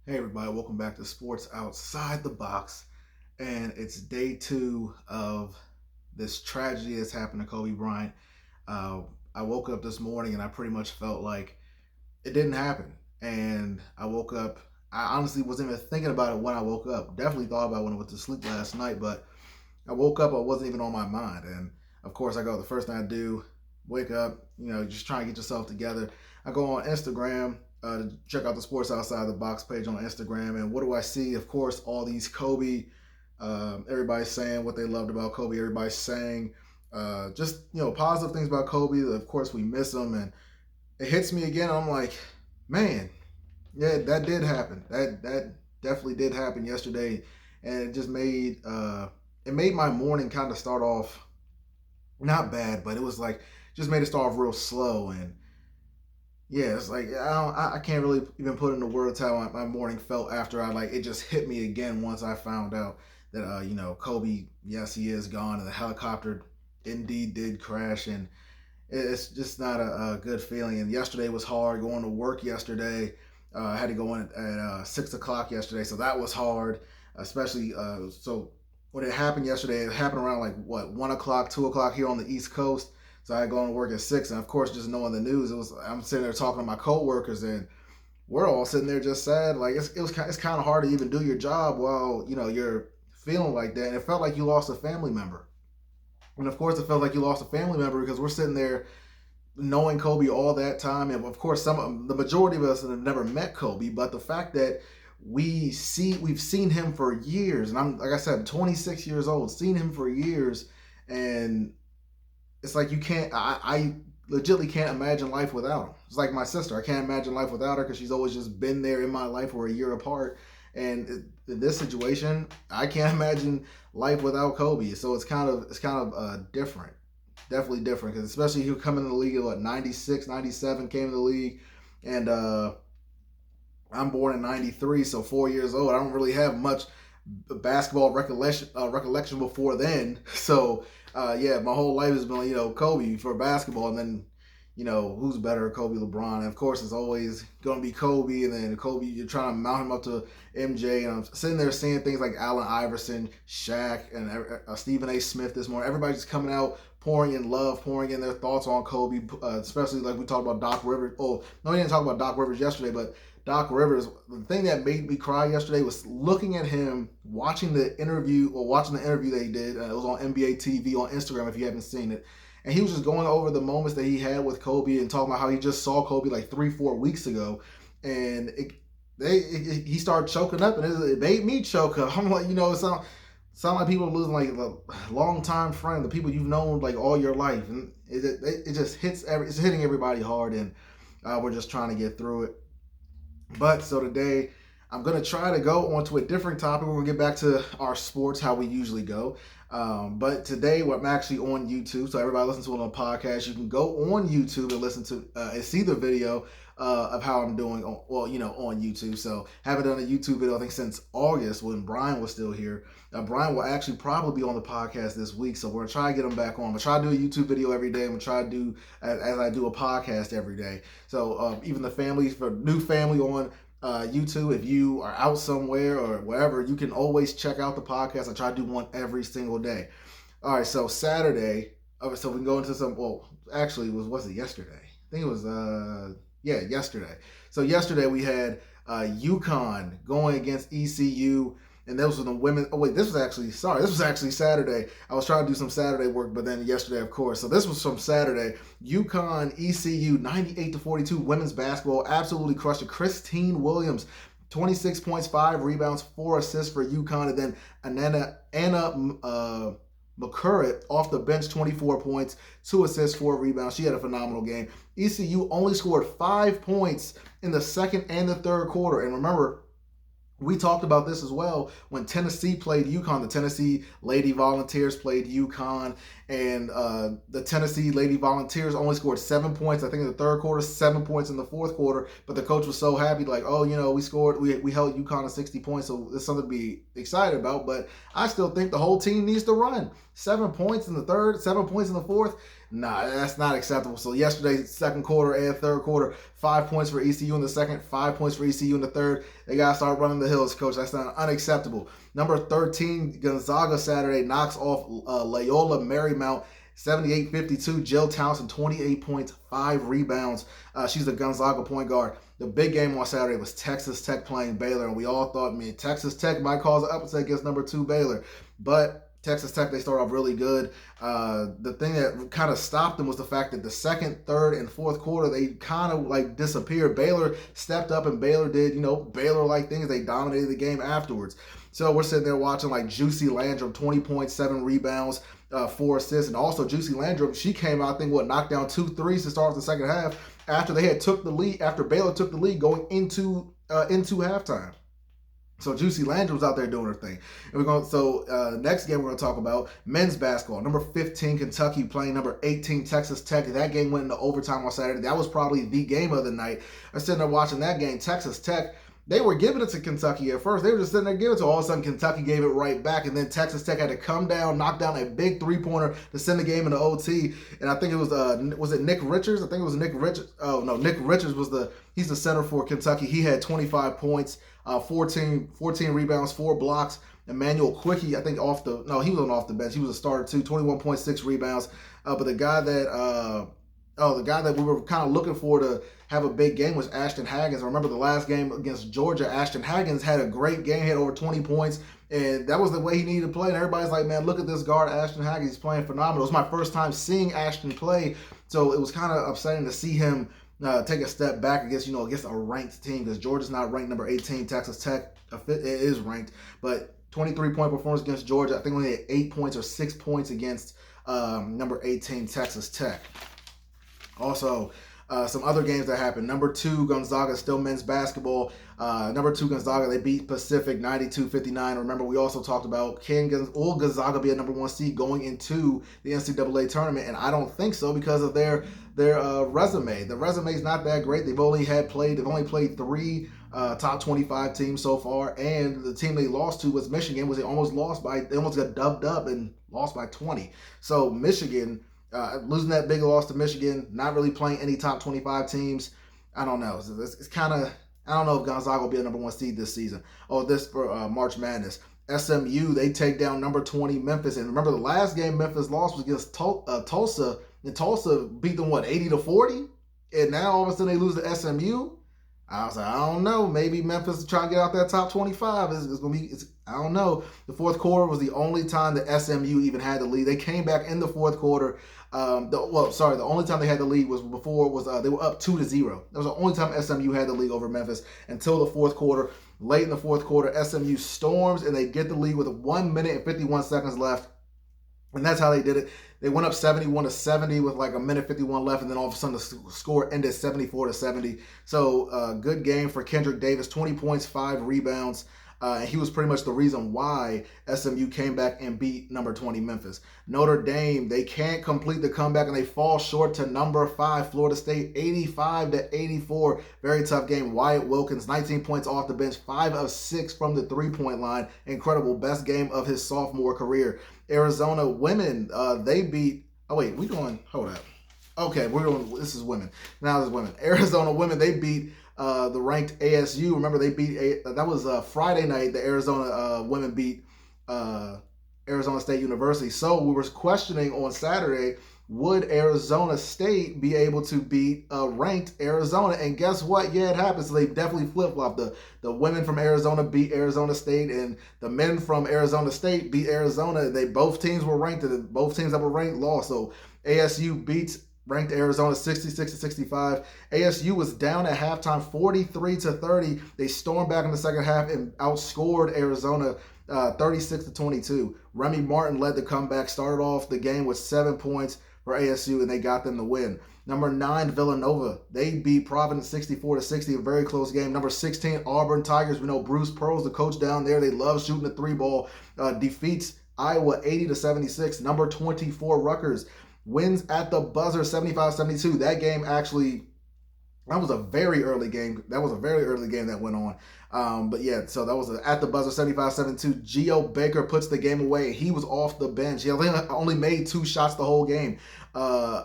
Hey everybody, welcome back to Sports Outside the Box. And it's day two of this tragedy that's happened to Kobe Bryant. Uh, I woke up this morning and I pretty much felt like it didn't happen. And I woke up, I honestly wasn't even thinking about it when I woke up. Definitely thought about it when I went to sleep last night, but I woke up, I wasn't even on my mind. And of course, the first thing I do, wake up, just trying to get yourself together. I go on Instagram to check out the Sports Outside the Box page on Instagram. And what do I see? Of course, all these Kobe, everybody's saying what they loved about Kobe. Everybody's saying positive things about Kobe. Of course, we miss him. And it hits me again. I'm like, man, yeah, that did happen. That definitely did happen yesterday. And it just made my morning kind of start off not bad, but it was like just made it start off real slow. And yeah, it's like I can't really even put into words how my morning felt after it just hit me again once I found out that Kobe, yes, he is gone, and the helicopter indeed did crash. And it's just not a good feeling. And yesterday was hard going to work yesterday. I had to go in at 6 o'clock yesterday, so that was hard, especially so when it happened yesterday, it happened around like what 1 o'clock, 2 o'clock here on the East Coast. So I had to go to work at 6, and of course, just knowing the news, I'm sitting there talking to my coworkers, and we're all sitting there just sad. Like it's kind of hard to even do your job while you're feeling like that, and it felt like you lost a family member. And of course, it felt like you lost a family member because we're sitting there knowing Kobe all that time, and of course, the majority of us have never met Kobe, but the fact that we've seen him for years, and I'm like I said, 26 years old, seen him for years, and it's like you can't. I legitimately can't imagine life without him. It's like my sister. I can't imagine life without her because she's always just been there in my life. We're a year apart, and in this situation, I can't imagine life without Kobe. So it's kind of different, definitely different, because especially he coming in the league at what 96, 97 came in the league, and I'm born in 93, so 4 years old. I don't really have much basketball recollection before then. So yeah, my whole life has been Kobe for basketball, and then who's better, Kobe, LeBron, and of course it's always going to be Kobe, and then Kobe you're trying to mount him up to MJ, and I'm sitting there seeing things like Allen Iverson, Shaq, and Stephen A. Smith this morning. Everybody's just coming out pouring in love, pouring in their thoughts on Kobe, especially like we talked about Doc Rivers. Oh no, we didn't talk about Doc Rivers yesterday, but Doc Rivers, the thing that made me cry yesterday was looking at him, watching the interview that he did. It was on NBA TV on Instagram if you haven't seen it. And he was just going over the moments that he had with Kobe and talking about how he just saw Kobe like 3-4 weeks ago. And he started choking up, and it made me choke up. I'm like, it sound like people losing like a long time friend, the people you've known like all your life. And it just it's hitting everybody hard, and we're just trying to get through it. But so today, I'm going to try to go on to a different topic. We're going to get back to our sports, how we usually go. But today, I'm actually on YouTube. So everybody listens to it on a podcast. You can go on YouTube and listen to and see the video of how I'm doing on YouTube. So haven't done a YouTube video, I think, since August when Brian was still here. Brian will actually probably be on the podcast this week. So we're going to try to get him back on. I'm going to try to do a YouTube video every day. I'm going to try to do as I do a podcast every day. So even the families, for new family on YouTube, if you are out somewhere or wherever, you can always check out the podcast. I try to do one every single day. All right, so Saturday, so we can go into actually was it yesterday? I think it was yesterday. So yesterday we had UConn going against ECU, and those were the women. Oh wait, this was actually Saturday. I was trying to do some Saturday work, but then yesterday, of course. So this was from Saturday. UConn ECU 98-42 women's basketball absolutely crushed it. Christine Williams, 26 points, 5 rebounds, 4 assists for UConn, and then Anna McCurrett off the bench, 24 points, 2 assists, 4 rebounds. She had a phenomenal game. ECU only scored 5 points in the second and the third quarter, and remember, we talked about this as well when Tennessee played UConn. The Tennessee Lady Volunteers played UConn, and the Tennessee Lady Volunteers only scored 7 points, I think, in the third quarter, 7 points in the fourth quarter. But the coach was so happy, like, we held UConn to 60 points, so it's something to be excited about. But I still think the whole team needs to run. 7 points in the third, 7 points in the fourth. Nah, that's not acceptable. So yesterday, second quarter and third quarter, 5 points for ECU in the second, 5 points for ECU in the third. They got to start running the hills, coach. That's not unacceptable. Number 13, Gonzaga Saturday knocks off Loyola Marymount 78-52. Jill Townsend, 28 points, 5 rebounds. She's the Gonzaga point guard. The big game on Saturday was Texas Tech playing Baylor, and we all thought, man, Texas Tech might cause an upset against number 2 Baylor. But Texas Tech, they start off really good. The thing that kind of stopped them was the fact that the second, third, and fourth quarter, they kind of like disappeared. Baylor stepped up and Baylor did, Baylor-like things. They dominated the game afterwards. So we're sitting there watching like Juicy Landrum, 20 points, 7 rebounds, 4 assists. And also Juicy Landrum, she came out, I think, knocked down 2 threes to start the second half after they had took the lead, after Baylor took the lead going into halftime. So Juicy Landrum was out there doing her thing. And next game we're going to talk about men's basketball. Number 15, Kentucky playing number 18, Texas Tech. That game went into overtime on Saturday. That was probably the game of the night. I was sitting there watching that game. Texas Tech, they were giving it to Kentucky at first. They were just sitting there giving it to. All of a sudden, Kentucky gave it right back. And then Texas Tech had to come down, knock down a big three-pointer to send the game into OT. And I think it was it Nick Richards? I think it was Nick Richards. Oh, no, Nick Richards he's the center for Kentucky. He had 25 points, 14 rebounds, 4 blocks. Emmanuel Quickie, I think he was off the bench. He was a starter too, 21.6 rebounds. But the guy that we were kind of looking for to have a big game was Ashton Haggins. I remember the last game against Georgia, Ashton Haggins had a great game, he had over 20 points, and that was the way he needed to play. And everybody's like, man, look at this guard, Ashton Haggins, he's playing phenomenal. It was my first time seeing Ashton play, so it was kind of upsetting to see him take a step back against a ranked team, because Georgia's not ranked number 18. Texas Tech is ranked, but 23-point performance against Georgia. I think only had 8 points or 6 points against number 18 Texas Tech. Also, some other games that happened. Number 2, Gonzaga, still men's basketball. Number 2, Gonzaga, they beat Pacific 92-59. Remember, we also talked about will Gonzaga be a number 1 seed going into the NCAA tournament? And I don't think so, because of their resume. The resume is not that great. They've only played 3 top 25 teams so far, and the team they lost to was Michigan. They almost got dubbed up and lost by 20. So Michigan, losing that big loss to Michigan, not really playing any top 25 teams. I don't know. It's kind of, I don't know if Gonzaga will be a number 1 seed this season. This for March Madness. SMU, they take down number 20 Memphis. And remember, the last game Memphis lost was against Tulsa. And Tulsa beat them, 80-40? And now all of a sudden they lose to SMU? I was like, I don't know. Maybe Memphis is trying to get out that top 25. It's going to be, I don't know. The fourth quarter was the only time that SMU even had the lead. They came back in the fourth quarter. The only time they had the lead was they were up 2-0. That was the only time SMU had the lead over Memphis until the fourth quarter. Late in the fourth quarter, SMU storms and they get the lead with 1 minute and 51 seconds left. And that's how they did it. They went up 71-70 with like 1:51 left, and then all of a sudden the score ended 74-70. So good game for Kendrick Davis, 20 points, 5 rebounds. And he was pretty much the reason why SMU came back and beat number 20 Memphis. Notre Dame, they can't complete the comeback and they fall short to number 5 Florida State, 85-84. Very tough game. Wyatt Wilkins, 19 points off the bench, 5 of 6 from the 3-point line. Incredible. Best game of his sophomore career. Arizona women, they beat. Hold up. Okay, this is women. Now this is women. Arizona women, they beat the ranked ASU. Remember, they beat that was Friday night. The Arizona women beat Arizona State University. So we were questioning on Saturday, would Arizona State be able to beat ranked Arizona? And guess what? Yeah, it happened. So they definitely flip-flopped. The women from Arizona beat Arizona State, and the men from Arizona State beat Arizona. Both teams were ranked, and both teams that were ranked lost. So ASU beats ranked Arizona 66-65. ASU was down at halftime 43-30. They stormed back in the second half and outscored Arizona 36-22. Remy Martin led the comeback, started off the game with 7 points for ASU, and they got them the win. Number 9, Villanova. They beat Providence 64-60, a very close game. Number 16, Auburn Tigers. We know Bruce Pearl's the coach down there. They love shooting the 3-ball. Defeats Iowa 80-76. Number 24, Rutgers wins at the buzzer 75-72. That game actually That was a very early game. That was a very early game that went on. But yeah, so that was at the buzzer, 75-72. Geo Baker puts the game away. He was off the bench. He only made 2 shots the whole game. I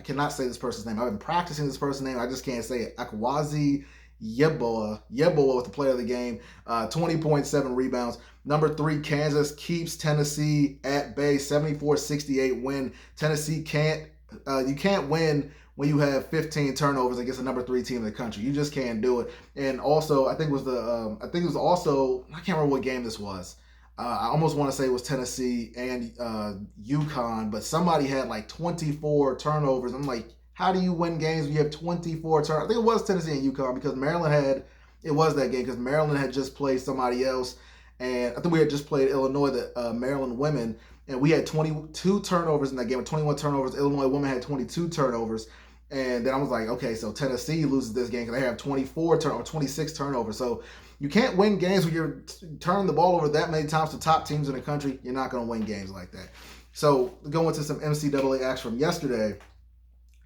cannot say this person's name. I've been practicing this person's name. I just can't say it. Akwazi Yeboah was the player of the game. 20.7 rebounds. Number 3, Kansas keeps Tennessee at bay. 74-68 win. Tennessee you can't win when you have 15 turnovers against the number 3 team in the country. You just can't do it. And also, I think it was also, I can't remember what game this was. I almost want to say it was Tennessee and UConn, but somebody had like 24 turnovers. I'm like, how do you win games when you have 24 turnovers? I think it was Tennessee and UConn because it was that game because Maryland had just played somebody else. And I think we had just played Illinois, the Maryland women, and we had 22 turnovers in that game, 21 turnovers. Illinois women had 22 turnovers. And then I was like, okay, so Tennessee loses this game because they have 26 turnovers. So you can't win games when you're turning the ball over that many times to top teams in the country. You're not going to win games like that. So going to some NCAA action from yesterday.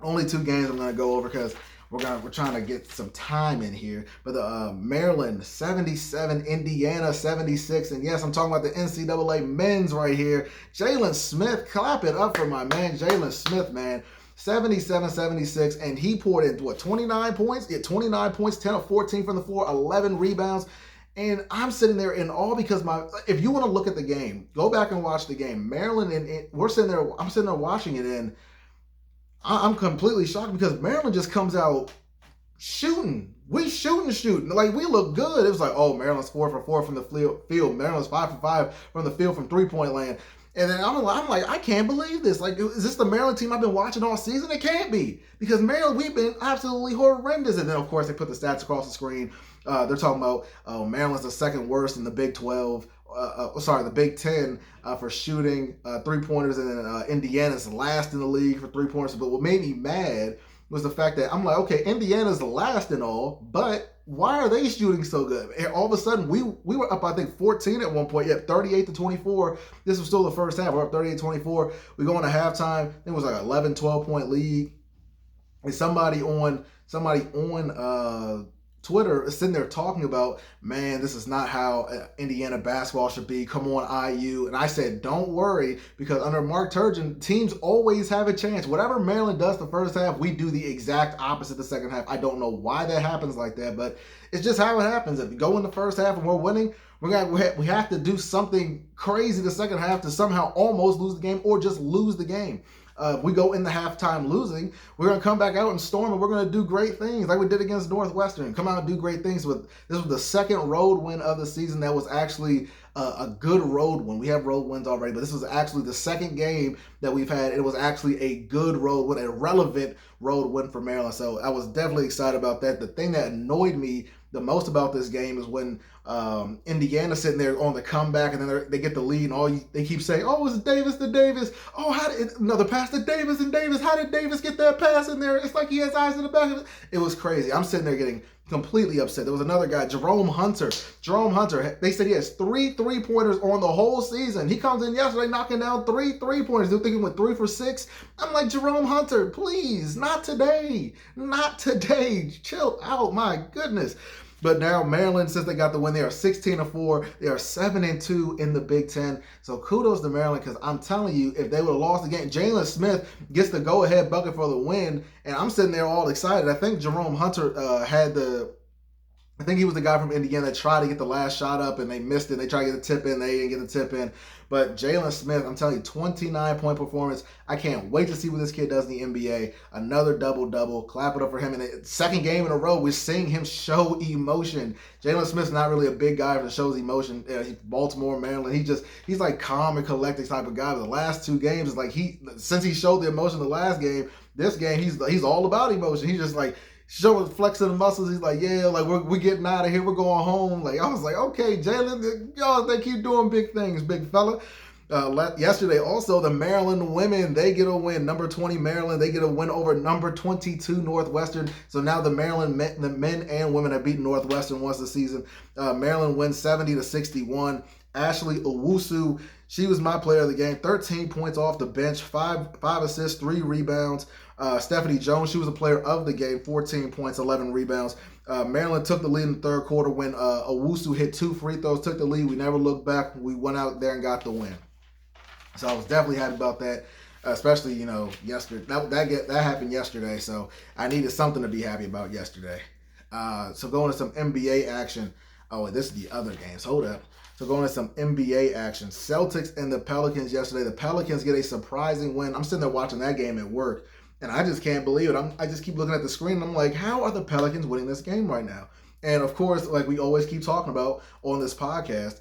Only 2 games I'm going to go over because we're trying to get some time in here. But the Maryland 77, Indiana 76, and yes, I'm talking about the NCAA men's right here. Jalen Smith, clap it up for my man Jalen Smith, man. 77-76, and he poured in 29 points? Yeah, 29 points, 10 of 14 from the floor, 11 rebounds. And I'm sitting there in awe because if you want to look at the game, go back and watch the game. Maryland and I'm sitting there watching it, and I'm completely shocked because Maryland just comes out shooting. We shooting. Like, we look good. It was like, oh, Maryland's 4 for 4 from the field. Maryland's 5 for 5 from the field from three-point land. And then I'm like, I can't believe this. Like, is this the Maryland team I've been watching all season? It can't be. Because Maryland, we've been absolutely horrendous. And then, of course, they put the stats across the screen. They're talking about Maryland's the second worst in the Big 12. The Big 10 for shooting three-pointers. And then Indiana's last in the league for three-pointers. But what made me mad was the fact that I'm like, okay, Indiana's last and all, but why are they shooting so good? And all of a sudden, we were up, I think, 14 at one point. Yeah, 38-24. This was still the first half. We're up 38-24. We go into halftime. It was like an 11, 12-point lead. And somebody on Twitter is sitting there talking about, man, this is not how Indiana basketball should be. Come on, IU. And I said, don't worry, because under Mark Turgeon, teams always have a chance. Whatever Maryland does the first half, we do the exact opposite the second half. I don't know why that happens like that, but it's just how it happens. If you go in the first half and we're winning, we have to do something crazy the second half to somehow almost lose the game or just lose the game. We go in the halftime losing, we're going to come back out and storm, and we're going to do great things like we did against Northwestern. Come out and do great things. This was the second road win of the season that was actually a good road win. We have road wins already, but this was actually the second game that we've had. It was actually a good road win, a relevant road win for Maryland. So I was definitely excited about that. The thing that annoyed me the most about this game is when Indiana's sitting there on the comeback, and then they get the lead, and they keep saying, "Oh, it's Davis to Davis. Oh, another pass to Davis and Davis? How did Davis get that pass in there? It's like he has eyes in the back of it." It was crazy. I'm sitting there getting completely upset. There was another guy, Jerome Hunter. They said he has 3 3-pointers on the whole season. He comes in yesterday knocking down 3 3-pointers. They're thinking with 3 for 6. I'm like, Jerome Hunter, please, not today. Not today. Chill out, my goodness. But now Maryland, since they got the win, they are 16-4. They are 7-2 in the Big Ten. So kudos to Maryland, because I'm telling you, if they would have lost the game, Jalen Smith gets the go-ahead bucket for the win, and I'm sitting there all excited. I think Jerome Hunter I think he was the guy from Indiana that tried to get the last shot up, and they missed it. They tried to get the tip in. They didn't get the tip in. But Jalen Smith, I'm telling you, 29-point performance. I can't wait to see what this kid does in the NBA. Another double-double. Clap it up for him. And the second game in a row, we're seeing him show emotion. Jalen Smith's not really a big guy that shows emotion. He's Baltimore, Maryland. He's like calm and collected type of guy. But the last 2 games is like since he showed the emotion the last game, this game he's all about emotion. He's just like showing, flexing the muscles. He's like, yeah, like we're getting out of here. We're going home. Like, I was like, okay, Jalen, y'all, they keep doing big things, big fella. Yesterday, also, the Maryland women, they get a win. Number 20 Maryland, they get a win over number 22 Northwestern. So now the men and women have beaten Northwestern once this season. Maryland wins 70-61. Ashley Owusu, she was my player of the game. 13 points off the bench, five assists, 3 rebounds. Stephanie Jones, she was a player of the game. 14 points, 11 rebounds. Maryland took the lead in the third quarter when Owusu hit 2 free throws, took the lead. We never looked back. We went out there and got the win. So I was definitely happy about that, especially, yesterday. That happened yesterday, so I needed something to be happy about yesterday. So going to some NBA action. Oh, this is the other games. Hold up. So going to some NBA action. Celtics and the Pelicans yesterday. The Pelicans get a surprising win. I'm sitting there watching that game at work, and I just can't believe it. I just keep looking at the screen, and I'm like, how are the Pelicans winning this game right now? And, of course, like we always keep talking about on this podcast,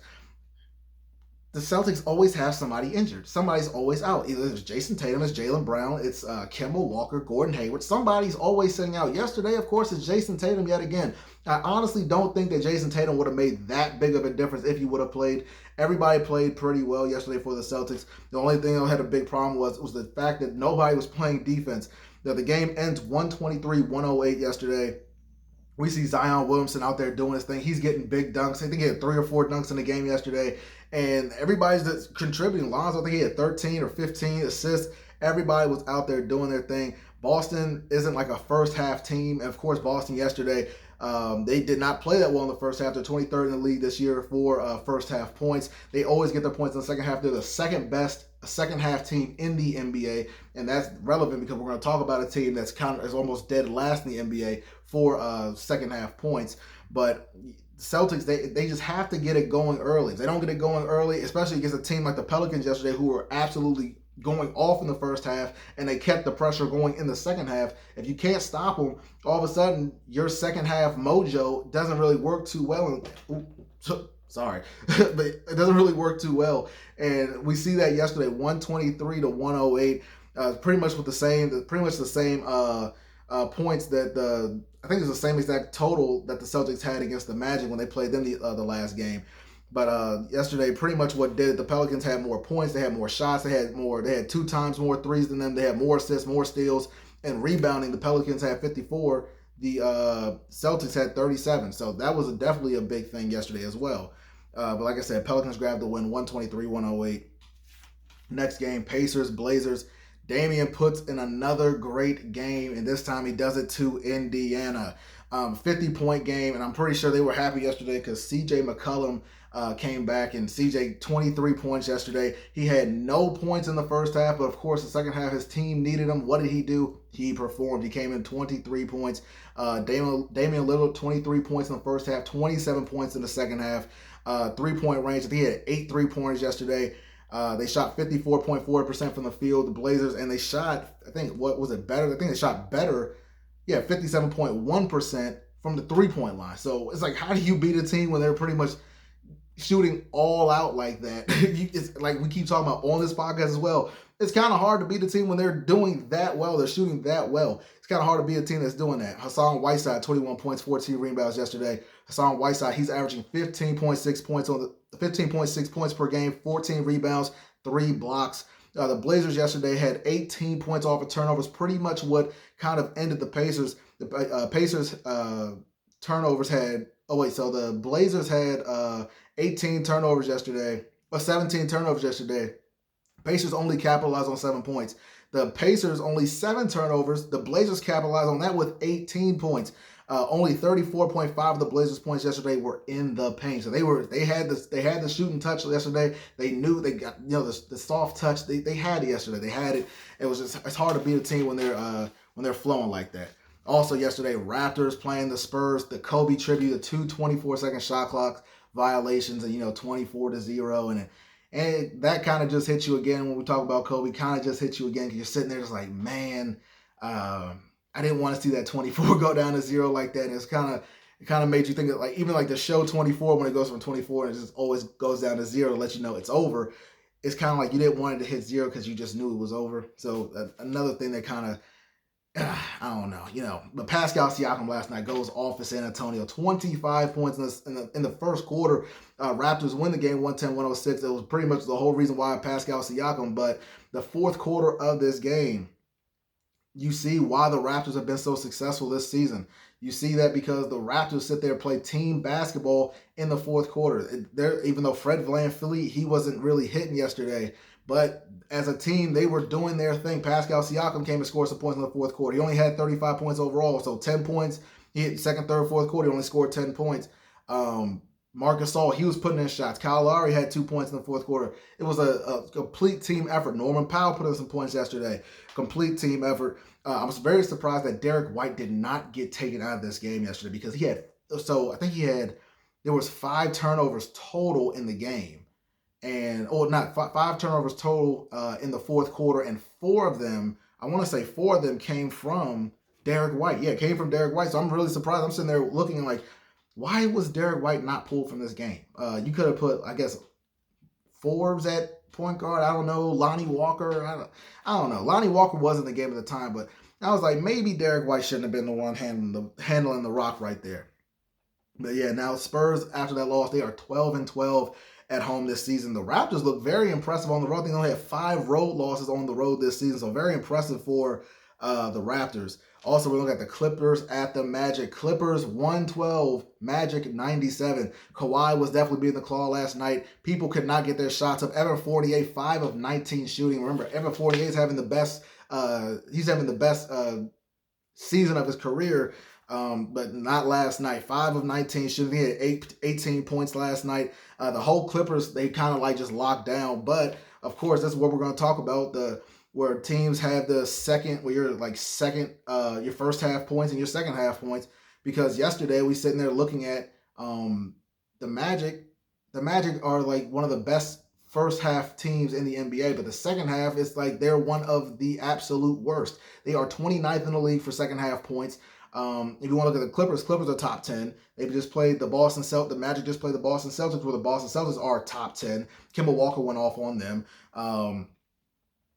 the Celtics always have somebody injured. Somebody's always out. Either it's Jason Tatum, it's Jaylen Brown, it's Kemba Walker, Gordon Hayward. Somebody's always sitting out. Yesterday, of course, it's Jason Tatum yet again. I honestly don't think that Jason Tatum would have made that big of a difference if he would have played. Everybody played pretty well yesterday for the Celtics. The only thing I had a big problem was the fact that nobody was playing defense. The game ends 123-108 yesterday. We see Zion Williamson out there doing his thing. He's getting big dunks. I think he had 3 or 4 dunks in the game yesterday. And everybody's that's contributing. Lonzo, I think he had 13 or 15 assists. Everybody was out there doing their thing. Boston isn't like a first-half team. And, of course, Boston yesterday, they did not play that well in the first half. They're 23rd in the league this year for first-half points. They always get their points in the second half. They're the second-best second-half team in the NBA. And that's relevant because we're going to talk about a team that's is almost dead last in the NBA for second-half points. But Celtics, they just have to get it going early. If they don't get it going early, especially against a team like the Pelicans yesterday, who were absolutely going off in the first half, and they kept the pressure going in the second half. If you can't stop them, all of a sudden your second half mojo doesn't really work too well. Sorry, but it doesn't really work too well. And we see that yesterday, 123-108, pretty much the same points that I think it's the same exact total that the Celtics had against the Magic when they played them the last game. But yesterday, pretty much what did it, the Pelicans had more points, they had more shots, they had 2 times more threes than them, they had more assists, more steals, and rebounding. The Pelicans had 54, the Celtics had 37. So that was definitely a big thing yesterday as well. But like I said, Pelicans grabbed the win, 123-108. Next game, Pacers, Blazers. Damian puts in another great game, and this time he does it to Indiana. 50-point game, and I'm pretty sure they were happy yesterday because CJ McCollum came back, and CJ 23 points yesterday. He had no points in the first half, but of course the second half his team needed him. What did he do? He performed. He came in 23 points. Damian Lillard 23 points in the first half, 27 points in the second half. 3-point range. I think he had 8 3-pointers yesterday. They shot 54.4% from the field, the Blazers, and they shot, I think, what was it better? I think they shot better, 57.1% from the 3-point line. So it's like, how do you beat a team when they're pretty much shooting all out like that? It's like we keep talking about on this podcast as well. It's kind of hard to beat a team when they're doing that well. They're shooting that well. It's kind of hard to beat a team that's doing that. Hassan Whiteside, 21 points, 14 rebounds yesterday. Hassan Whiteside, he's averaging 15.6 points per game, 14 rebounds, 3 blocks. The Blazers yesterday had 18 points off of turnovers, pretty much what kind of ended the Pacers. The Pacers turnovers had, so the Blazers had 18 turnovers yesterday, or 17 turnovers yesterday. Pacers only capitalized on 7 points. The Pacers only 7 turnovers. The Blazers capitalized on that with 18 points. Only 34.5 of the Blazers' points yesterday were in the paint. So they had the shooting touch yesterday. They knew they got the soft touch. They had it yesterday. They had it. It's hard to beat a team when they're flowing like that. Also yesterday, Raptors playing the Spurs. The Kobe tribute, the 2 24-second shot clock violations, and 24-0, and that kind of just hits you again when we talk about Kobe. Kind of just hits you again because you're sitting there just like, man, I didn't want to see that 24 go down to 0 like that. And it kind of made you think of, like, even like the show 24, when it goes from 24 and it just always goes down to 0 to let you know it's over. It's kind of like you didn't want it to hit 0 because you just knew it was over. So another thing that kind of, I don't know, but Pascal Siakam last night goes off for San Antonio. 25 points in the first quarter. Raptors win the game 110-106. It was pretty much the whole reason why Pascal Siakam. But the fourth quarter of this game, you see why the Raptors have been so successful this season. You see that because the Raptors sit there and play team basketball in the fourth quarter. Even though Fred VanVleet, he wasn't really hitting yesterday, but as a team, they were doing their thing. Pascal Siakam came and scored some points in the fourth quarter. He only had 35 points overall, so 10 points. He hit second, third, fourth quarter. He only scored 10 points. Marc Gasol, he was putting in shots. Kyle Lowry had 2 points in the fourth quarter. It was a complete team effort. Norman Powell put in some points yesterday. Complete team effort. I was very surprised that Derek White did not get taken out of this game yesterday because there was 5 turnovers total in the game. And, five turnovers total in the fourth quarter, and 4 of them came from Derek White. Yeah, it came from Derek White. So I'm really surprised. I'm sitting there looking like, why was Derek White not pulled from this game? You could have put, I guess, Forbes at point guard. I don't know. Lonnie Walker. I don't know. Lonnie Walker was in the game at the time, but I was like, maybe Derek White shouldn't have been the one handling the rock right there. But yeah, now Spurs, after that loss, they are 12-12 at home this season. The Raptors look very impressive on the road. They only have 5 road losses on the road this season, so very impressive for the Raptors. Also, we look at the Clippers at the Magic. Clippers 112, Magic 97. Kawhi was definitely being the claw last night. People could not get their shots up. Evan Fournier, 5 of 19 shooting. Remember, Evan Fournier is having the best. He's having the best season of his career. But not last night. 5 of 19 shooting. He had 18 points last night. The whole Clippers, they kind of like just locked down. But of course, that's what we're going to talk about. Where teams have the second, where you're like your first half points and your second half points. Because yesterday we sitting there looking at the Magic. The Magic are like one of the best first half teams in the NBA, but the second half is like they're one of the absolute worst. They are 29th in the league for second half points. If you want to look at the Clippers are top 10. They just played the Boston Celtics. The Magic just played the Boston Celtics, where the Boston Celtics are top 10. Kemba Walker went off on them.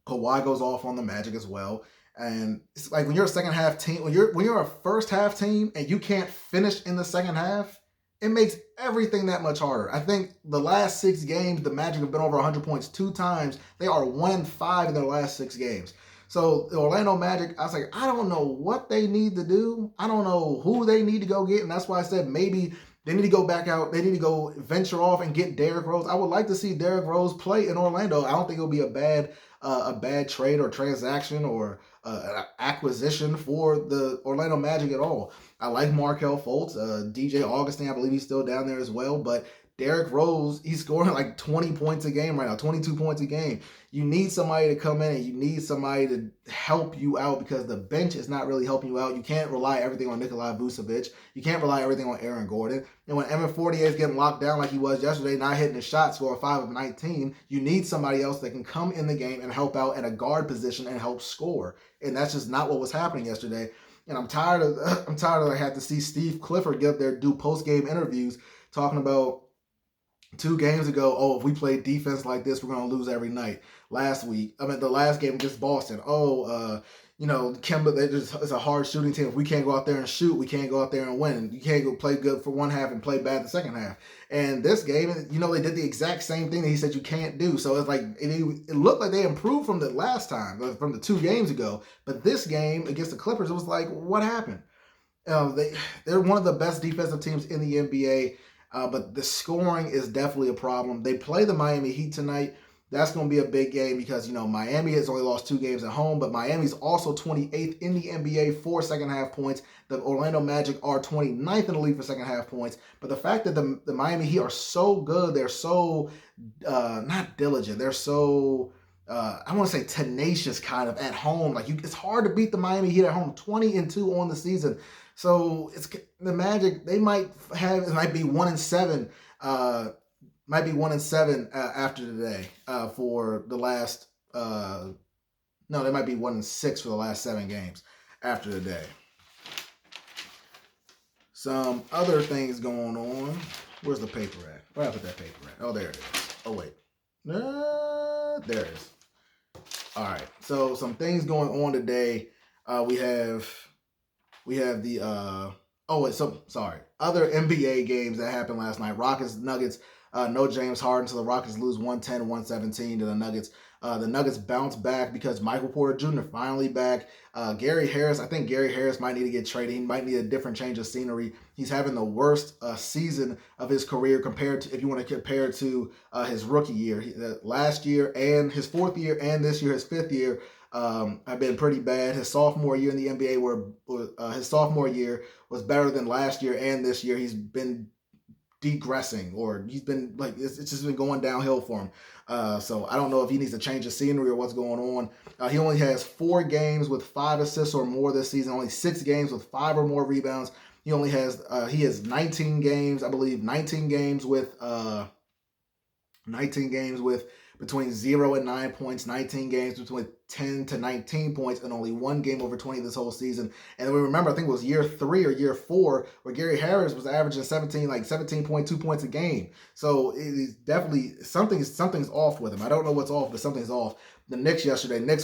Kawhi goes off on the Magic as well. And it's like when you're a second half team, when you're a first half team and you can't finish in the second half, it makes everything that much harder. I think the last 6 games, the Magic have been over 100 points 2 times. They are 1-5 in their last 6 games. So the Orlando Magic, I was like, I don't know what they need to do. I don't know who they need to go get. And that's why I said maybe they need to go back out. They need to go venture off and get Derrick Rose. I would like to see Derrick Rose play in Orlando. I don't think it'll be a bad trade or transaction or acquisition for the Orlando Magic at all. I like Markelle Fultz. DJ Augustin, I believe he's still down there as well. But Derrick Rose, he's scoring like 20 points a game right now, 22 points a game. You need somebody to come in and you need somebody to help you out because the bench is not really helping you out. You can't rely everything on Nikolai Vucevic. You can't rely everything on Aaron Gordon. And when Evan Fournier is getting locked down like he was yesterday, not hitting the shot, scoring 5 of 19, you need somebody else that can come in the game and help out at a guard position and help score. And that's just not what was happening yesterday. And I'm tired of I had to see Steve Clifford get up there do post-game interviews talking about 2 games ago, if we play defense like this, we're going to lose every night. The last game against Boston, Kemba, it's a hard shooting team. If we can't go out there and shoot, we can't go out there and win. You can't go play good for one half and play bad the second half. And this game, they did the exact same thing that he said you can't do. So it's like, it looked like they improved from the last time, from the 2 games ago. But this game against the Clippers, it was like, what happened? They're one of the best defensive teams in the NBA. But the scoring is definitely a problem. They play the Miami Heat tonight. That's going to be a big game because, Miami has only lost 2 games at home, but Miami's also 28th in the NBA for second half points. The Orlando Magic are 29th in the league for second half points. But the fact that the Miami Heat are so good, they're so not diligent. They're so, I want to say tenacious kind of at home. It's hard to beat the Miami Heat at home, 20-2 on the season. So it's the Magic. It might be 1-7. Might be 1-7 after today for the last. No, they might be 1-6 for the last 7 games after today. Some other things going on. Where's the paper at? Where did I put that paper at? Oh, there it is. Oh wait, there it is. All right. So some things going on today. We have the Oh, wait, so sorry. Other NBA games that happened last night. Rockets, Nuggets. No James Harden, so the Rockets lose 110-117 to the Nuggets. The Nuggets bounce back because Michael Porter Jr. finally back. Gary Harris, I think Gary Harris might need to get traded. He might need a different change of scenery. He's having the worst season of his career compared to, if you want to compare to his rookie year. Last year and his fourth year and this year, his fifth year, have been pretty bad. His sophomore year in the NBA, his sophomore year was better than last year and this year. He's been degressing, or he's been like it's just been going downhill for him. So I don't know if he needs to change the scenery or what's going on. He only has 4 games with 5 assists or more this season. Only 6 games with 5 or more rebounds. He has 19 games, I believe, 19 games with between 0 and 9 points, 19 games between 10 to 19 points, and only 1 game over 20 this whole season. And we remember, I think it was year 3 or year 4 where Gary Harris was averaging 17.2 points a game. So it is definitely something's off with him. I don't know what's off, but something's off. The Knicks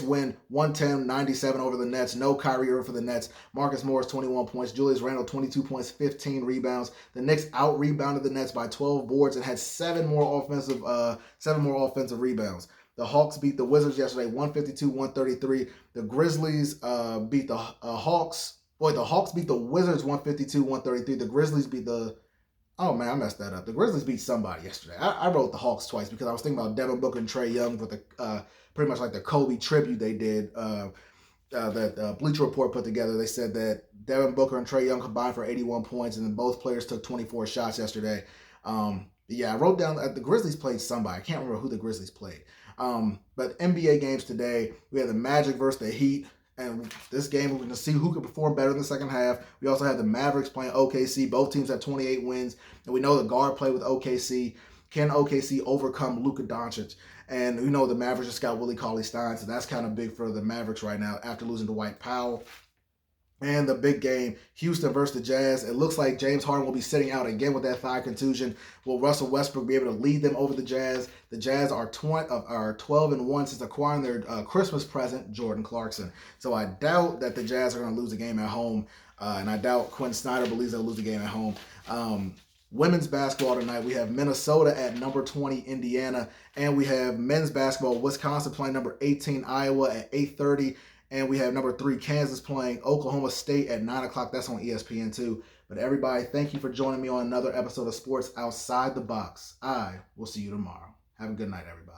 win 110-97 over the Nets. No Kyrie Irving for the Nets. Marcus Morris, 21 points. Julius Randle, 22 points, 15 rebounds. The Knicks out-rebounded the Nets by 12 boards and had 7 more offensive rebounds. The Hawks beat the Wizards yesterday, 152-133. The Grizzlies beat the Hawks. The Hawks beat the Wizards, 152-133. The Grizzlies beat the... Oh, man, I messed that up. The Grizzlies beat somebody yesterday. I wrote the Hawks twice because I was thinking about Devin Booker and Trae Young with the pretty much like the Kobe tribute they did that Bleacher Report put together. They said that Devin Booker and Trae Young combined for 81 points, and then both players took 24 shots yesterday. I wrote down that the Grizzlies played somebody. I can't remember who the Grizzlies played. But NBA games today, we had the Magic versus the Heat. And this game, we're going to see who can perform better in the second half. We also have the Mavericks playing OKC. Both teams have 28 wins. And we know the guard play with OKC. Can OKC overcome Luka Doncic? And we know the Mavericks just got Willie Cauley-Stein, so that's kind of big for the Mavericks right now after losing to Dwight Powell. And the big game, Houston versus the Jazz. It looks like James Harden will be sitting out again with that thigh contusion. Will Russell Westbrook be able to lead them over the Jazz? The Jazz are 12-1 since acquiring their Christmas present, Jordan Clarkson. So I doubt that the Jazz are going to lose a game at home, and I doubt Quinn Snyder believes they'll lose a game at home. Women's basketball tonight, we have Minnesota at number 20, Indiana, and we have men's basketball, Wisconsin playing number 18, Iowa at 8:30. And we have number 3, Kansas playing Oklahoma State at 9 o'clock. That's on ESPN2. But everybody, thank you for joining me on another episode of Sports Outside the Box. I will see you tomorrow. Have a good night, everybody.